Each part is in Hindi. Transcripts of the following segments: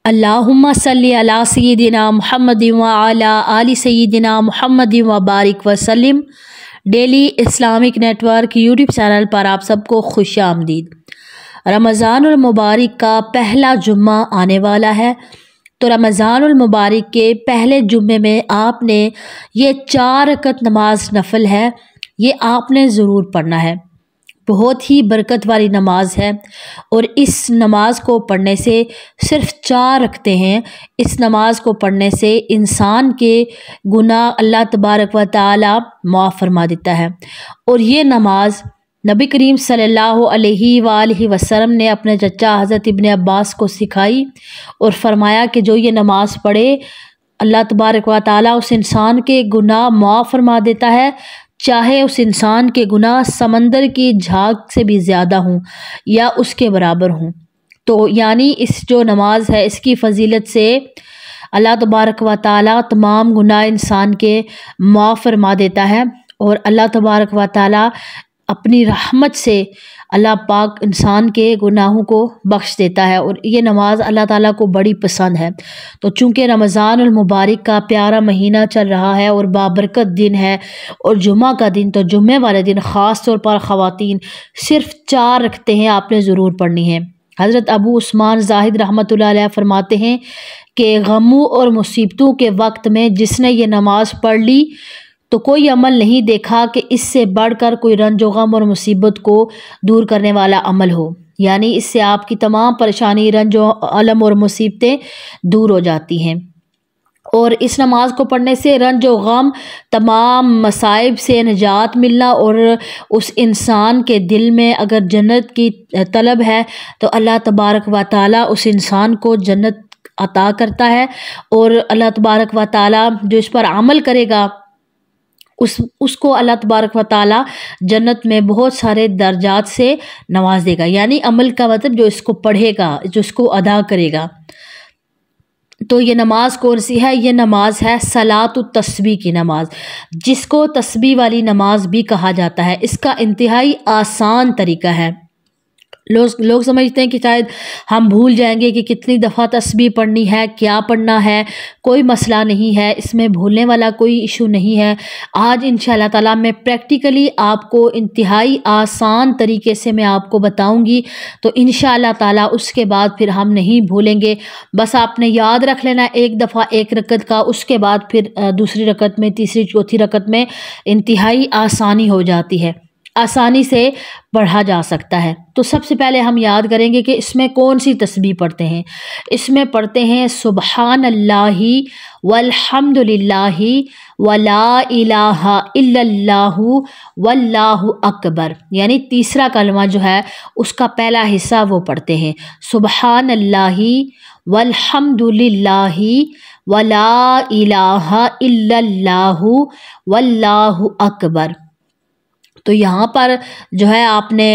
अल्लाहुम्मा सल्ली अला सय्यिदिना मुहम्मदिन व अला आलि सय्यिदिना मुहम्मदिन व बारिक वसल्लिम। Daily Islamic network YouTube channel पर आप सबको खुश आमदीद। रमज़ानुल मुबारक का पहला जुम्मा आने वाला है, तो रमज़ानुल मुबारक के पहले जुम्मे में आपने ये 4 रकत नमाज नफल है, ये आपने ज़रूर पढ़ना है। बहुत ही बरकत वाली नमाज है और इस नमाज को पढ़ने से सिर्फ 4 रखते हैं। इस नमाज को पढ़ने से इंसान के गुनाह अल्लाह तबारक व तआला माफ़ फरमा देता है। और ये नमाज नबी करीम सल्लल्लाहु अलैहि वसल्लम ने अपने चचा हज़रत इब्ने अब्बास को सिखाई और फरमाया कि जो ये नमाज पढ़े अल्लाह तबारक व तआला उस इंसान के गुनाह माफ़ फरमा देता है, चाहे उस इंसान के गुनाह समंदर की झाग से भी ज़्यादा हों या उसके बराबर हों। तो यानी इस जो नमाज है इसकी फ़जीलत से अल्लाह तबारक व तआला तमाम गुनाह इंसान के माफ़ फरमा देता है और अल्लाह तबारक व तआला अपनी रहमत से अल्लाह पाक इंसान के गुनाहों को बख्श देता है और ये नमाज अल्लाह ताला को बड़ी पसंद है। तो चूँकि रमज़ानुल मुबारक का प्यारा महीना चल रहा है और बाबरकत दिन है और जुम्मा का दिन, तो जुम्मे वाले दिन ख़ास तौर पर ख़वातीन सिर्फ 4 रखते हैं आपने ज़रूर पढ़नी है। हज़रत अबू उस्मान ज़ाहिद रहमतुल्लाह अलैह फरमाते हैं कि गमों और मुसीबतों के वक्त में जिसने ये नमाज पढ़ ली तो कोई अमल नहीं देखा कि इससे बढ़कर कोई रंजो गम और मुसीबत को दूर करने वाला अमल हो। यानी इससे आपकी तमाम परेशानी, रंजो अलम और मुसीबतें दूर हो जाती हैं। और इस नमाज को पढ़ने से रंजो गम, तमाम मसाइब से निजात मिलना और उस इंसान के दिल में अगर जन्नत की तलब है तो अल्लाह तबारक व तआला उस इंसान को जन्नत अता करता है और अल्लाह तबारक व तआला जो इस पर अमल करेगा उसको अल्लाह तबारक व तआला जन्नत में बहुत सारे दर्जात से नवाज देगा। यानी अमल का मतलब जो इसको पढ़ेगा, जो इसको अदा करेगा। तो ये नमाज कौन सी है? ये नमाज है सलातुत तस्बीह की नमाज, जिसको तस्बीह वाली नमाज भी कहा जाता है। इसका इंतहाई आसान तरीका है। लोग समझते हैं कि शायद हम भूल जाएंगे कि कितनी दफ़ा तस्बीह पढ़नी है, क्या पढ़ना है। कोई मसला नहीं है, इसमें भूलने वाला कोई इशू नहीं है। आज इंशाअल्लाह ताला मैं प्रैक्टिकली आपको इंतहाई आसान तरीके से मैं आपको बताऊंगी, तो इंशाअल्लाह ताला उसके बाद फिर हम नहीं भूलेंगे। बस आपने याद रख लेना एक दफ़ा 1 रकत का, उसके बाद फिर दूसरी रकत में, तीसरी चौथी रकत में इंतहाई आसानी हो जाती है, आसानी से पढ़ा जा सकता है। तो सबसे पहले हम याद करेंगे कि इसमें कौन सी तस्बीह पढ़ते हैं। इसमें पढ़ते हैं सुबहानल्लाहि वल्हम्दुलिल्लाहि वला इलाहा इल्लल्लाहु वल्लाहु अकबर। यानी तीसरा कलमा जो है उसका पहला हिस्सा वो पढ़ते हैं, सुबहानल्लाहि वल्हम्दुलिल्लाहि वला इलाहा इल्लल्लाहु वल्लाहु अकबर। तो यहाँ पर जो है आपने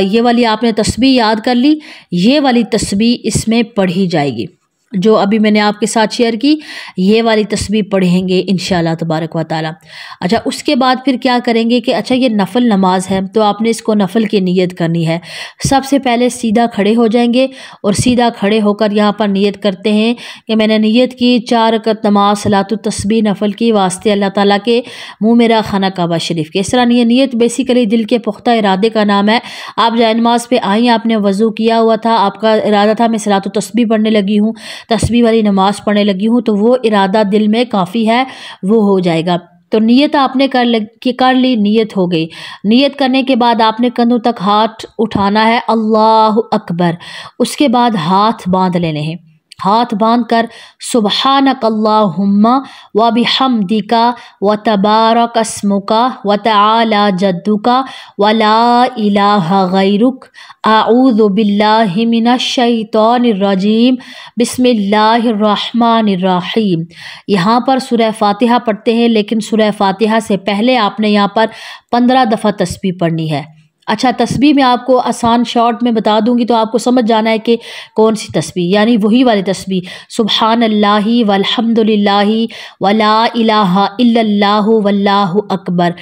ये वाली आपने तस्बीह याद कर ली, ये वाली तस्बीह इसमें पढ़ी जाएगी जो अभी मैंने आपके साथ शेयर की, ये वाली तस्बीह पढ़ेंगे इंशाअल्लाह तबारक व तआला। अच्छा, उसके बाद फिर क्या करेंगे कि अच्छा ये नफल नमाज है तो आपने इसको नफल की नीयत करनी है। सबसे पहले सीधा खड़े हो जाएंगे और सीधा खड़े होकर यहाँ पर नीयत करते हैं कि मैंने नीयत की 4 रकत नमाज सलातुत तस्बीह नफल की वास्ते अल्लाह ताला के मुँह मेरा खाना काबा शरीफ के। इस तरह नीयत बेसिकली दिल के पुख्ता इरादे का नाम है। आप जाए नमाज पे आई, आपने वज़ू किया हुआ था, आपका इरादा था मैं सलातुत तस्बीह पढ़ने लगी हूँ, तस्बीह वाली नमाज पढ़ने लगी हूँ, तो वो इरादा दिल में काफ़ी है, वो हो जाएगा। तो नीयत आपने कर ली, नीयत हो गई। नीयत करने के बाद आपने कंधों तक हाथ उठाना है, अल्लाहु अकबर। उसके बाद हाथ बांध लेने हैं। हाथ बांध कर सुबहानक अल्लाहुम्मा व बिहम्दिका व तबारक अस्मुका व तआला जद्दुका व ला इलाहा गैरुक अऊज़ु बिल्लाहि मिनश शैतानिर रजीम बिस्मिल्लाहिर रहमानिर रहीम। यहाँ पर सूरह फातिहा पढ़ते हैं, लेकिन सूरह फातिहा से पहले आपने यहाँ पर 15 दफ़ा तस्बीह पढ़नी है। अच्छा, तस्बीह मैं आपको आसान शॉर्ट में बता दूंगी तो आपको समझ जाना है कि कौन सी तस्बीह, यानी वही वाली तस्बीह सुब्हानल्लाहि वल्हम्दुलिल्लाहि वला इलाहा इल्लल्लाहु वल्लाहु अकबर।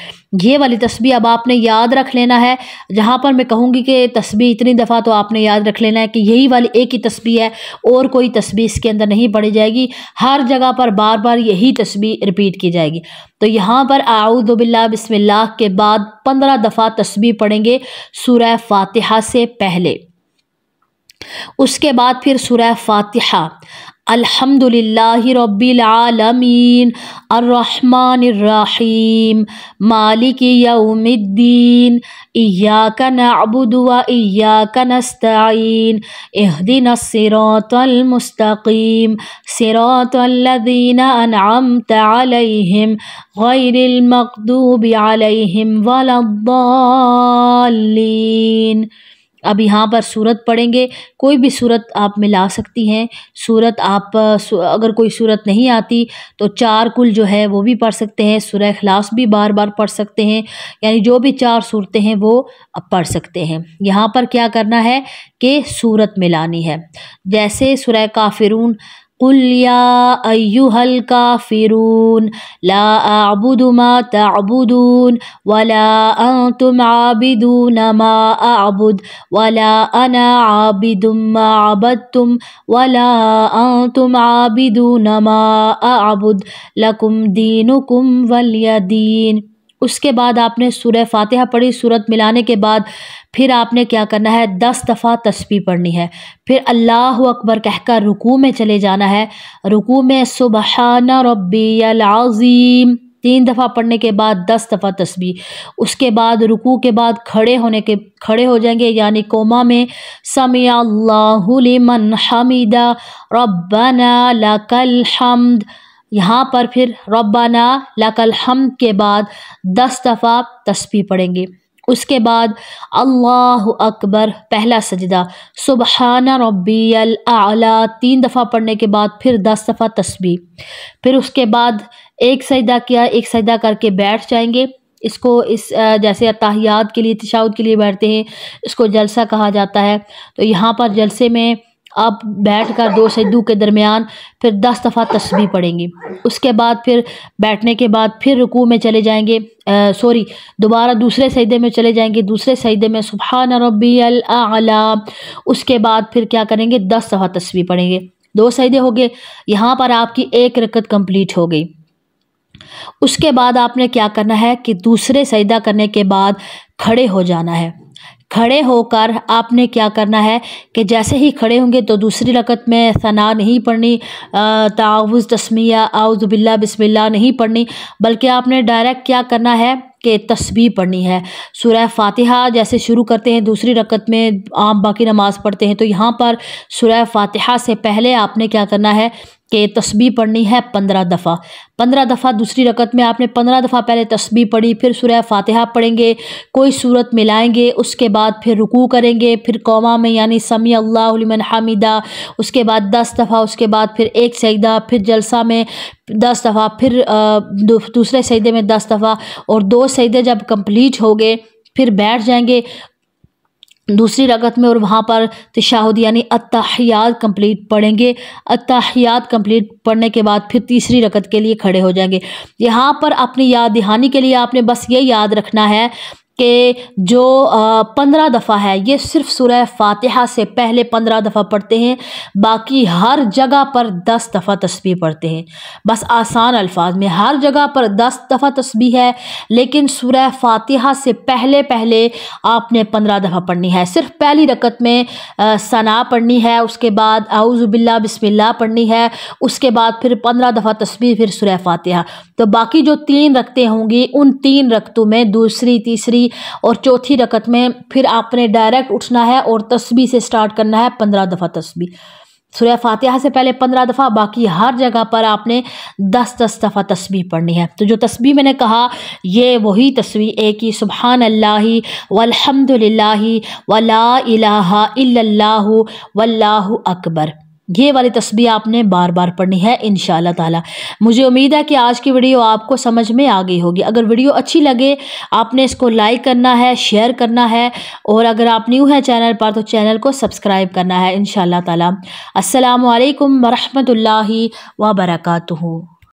ये वाली तस्बीह अब आपने याद रख लेना है। जहाँ पर मैं कहूँगी कि तस्बीह इतनी दफ़ा, तो आपने याद रख लेना है कि यही वाली एक ही तस्बीह है और कोई तस्बीह इसके अंदर नहीं पढ़ी जाएगी। हर जगह पर बार बार यही तस्बीह रिपीट की जाएगी। तो यहाँ पर आऊज़ु बिल्लाह बिस्मिल्लाह के बाद 15 दफ़ा तस्बीह पढ़ेंगे सूरह फातिहा से पहले। उसके बाद फिर सूरह फातिहा अल्हम्दुलिल्लाहि रब्बिल आलमीन अर्रहमानिर रहीम मालिकी यौमिद्दीन इय्याका नअबुदु व इय्याका नस्तईन इहदिनस सिरातल मुस्तकीम सिरातल लज़ीना अनअमता अलैहिम गैरिल मग़दूबि अलैहिम वलद्दाल्लीन। अब यहाँ पर सूरत पढ़ेंगे, कोई भी सूरत आप मिला सकती हैं। सूरत आप अगर कोई सूरत नहीं आती तो 4 कुल जो है वो भी पढ़ सकते हैं, सूरह इखलास भी बार बार पढ़ सकते हैं, यानी जो भी 4 सूरतें हैं वो आप पढ़ सकते हैं। यहाँ पर क्या करना है कि सूरत मिलानी है। जैसे सूरह काफिरून कुल या अय्युहल काफिरून ला अअबुदु मा तअबुदून वला अंतुम आबिदून मा अअबुद वला अना आबिदुम मा अबदतुम वला अंतुम आबिदून मा अअबुद लकुम दीनुकुम वलिय दीन। उसके बाद आपने सूरह फातिहा पढ़ी। सूरत मिलाने के बाद फिर आपने क्या करना है, 10 दफ़ा तस्बीह पढ़नी है। फिर अल्लाहु अकबर कहकर रुकू में चले जाना है। रुकू में सुबहाना रब्बियल अज़ीम 3 दफ़ा पढ़ने के बाद 10 दफ़ा तस्बीह। उसके बाद रुकू के बाद खड़े हो जाएंगे, यानी कोमा में समी अल्लाहु लिमन हमीदा रब्बना लकल हम्द। यहाँ पर फिर रब्बाना लकल हम्द के बाद 10 दफ़ा तस्बीह पढ़ेंगे। उसके बाद अल्लाहु अकबर पहला सजदा सुबहाना रब्बियल आला 3 दफ़ा पढ़ने के बाद फिर 10 दफ़ा तस्बीह। फिर उसके बाद एक सजदा किया, एक सजदा करके बैठ जाएंगे। इसको जैसे अत्ताहियात के लिए, तशहुद के लिए बैठते हैं, इसको जलसा कहा जाता है। तो यहाँ पर जलसे में आप बैठकर 2 सजदों के दरमियान फिर 10 दफ़ा तस्बीह पढ़ेंगे। उसके बाद फिर बैठने के बाद फिर रुकू में चले जाएंगे, दोबारा दूसरे सजदे में चले जाएंगे। दूसरे सजदे में सुब्हान रब्बियल आला। उसके बाद फिर क्या करेंगे, 10 दफ़ा तस्बीह पढ़ेंगे। 2 सजदे हो गए। यहाँ पर आपकी 1 रकत कंप्लीट हो गई। उसके बाद आपने क्या करना है कि दूसरे सजदा करने के बाद खड़े हो जाना है। खड़े होकर आपने क्या करना है कि जैसे ही खड़े होंगे तो दूसरी रकत में सना नहीं पढ़नी, तावुज़ तस्मिया आऊज़ु बिल्लाह बिस्मिल्लाह नहीं पढ़नी, बल्कि आपने डायरेक्ट क्या करना है कि तस्बीह पढ़नी है। सूरह फातिहा जैसे शुरू करते हैं दूसरी रकत में आम बाकी नमाज़ पढ़ते हैं, तो यहाँ पर सूरह फातिहा से पहले आपने क्या करना है कि तस्बीह पढ़नी है 15 दफ़ा। 15 दफ़ा दूसरी रकत में आपने 15 दफ़ा पहले तस्बीह पढ़ी, फिर सूरह फातिहा पढ़ेंगे, कोई सूरत मिलाएंगे, उसके बाद फिर रुकू करेंगे, फिर कौमा में यानी समी अल्लाहु लिमन हमीदा, उसके बाद 10 दफ़ा, उसके बाद फिर एक सजदा, फिर जलसा में 10 दफ़ा, फिर दूसरे सजदे में 10 दफ़ा, और 2 सजदे जब कंप्लीट हो गए फिर बैठ जाएंगे दूसरी रकत में और वहाँ पर तशहुद यानी अत्तहियात कंप्लीट पढ़ेंगे। अत्तहियात कंप्लीट पढ़ने के बाद फिर तीसरी रकत के लिए खड़े हो जाएंगे। यहाँ पर अपनी याद दहानी के लिए आपने बस ये याद रखना है कि जो 15 दफ़ा है ये सिर्फ सूरह फातिहा से पहले 15 दफ़ा पढ़ते हैं, बाकी हर जगह पर 10 दफ़ा तस्बीह पढ़ते हैं। बस आसान अल्फाज में हर जगह पर 10 दफ़ा तस्बीह है, लेकिन सूरह फातिहा से पहले पहले आपने 15 दफ़ा पढ़नी है। सिर्फ पहली रकत में सना पढ़नी है, उसके बाद आऊज़ु बिल्लाह बिस्मिल्लाह पढ़नी है, उसके बाद फिर 15 दफ़ा तस्बीह, फिर सूरह फातिहा। तो बाकी जो 3 रकतें होंगी उन 3 रकतों में दूसरी, तीसरी और चौथी रकत में फिर आपने डायरेक्ट उठना है और तस्बीह से स्टार्ट करना है 15 दफ़ा तस्बीह। सूरह फातिहा से पहले 15 दफ़ा, बाकी हर जगह पर आपने 10-10 दफ़ा तस्बीह पढ़नी है। तो जो तस्बीह मैंने कहा ये वही तस्बीह एक ही सुब्हान अल्लाहि वल्हम्दुलिल्लाहि वला इलाहा इल्लल्लाहु वल्लाहु अकबर। ये वाली तस्बीह आपने बार बार पढ़नी है इंशाअल्लाह ताला। मुझे उम्मीद है कि आज की वीडियो आपको समझ में आ गई होगी। अगर वीडियो अच्छी लगे आपने इसको लाइक करना है, शेयर करना है, और अगर आप न्यू हैं चैनल पर तो चैनल को सब्सक्राइब करना है इंशाअल्लाह ताला। अस्सलामु अलैकुम वरहमतुल्लाहि व बरकातुहू।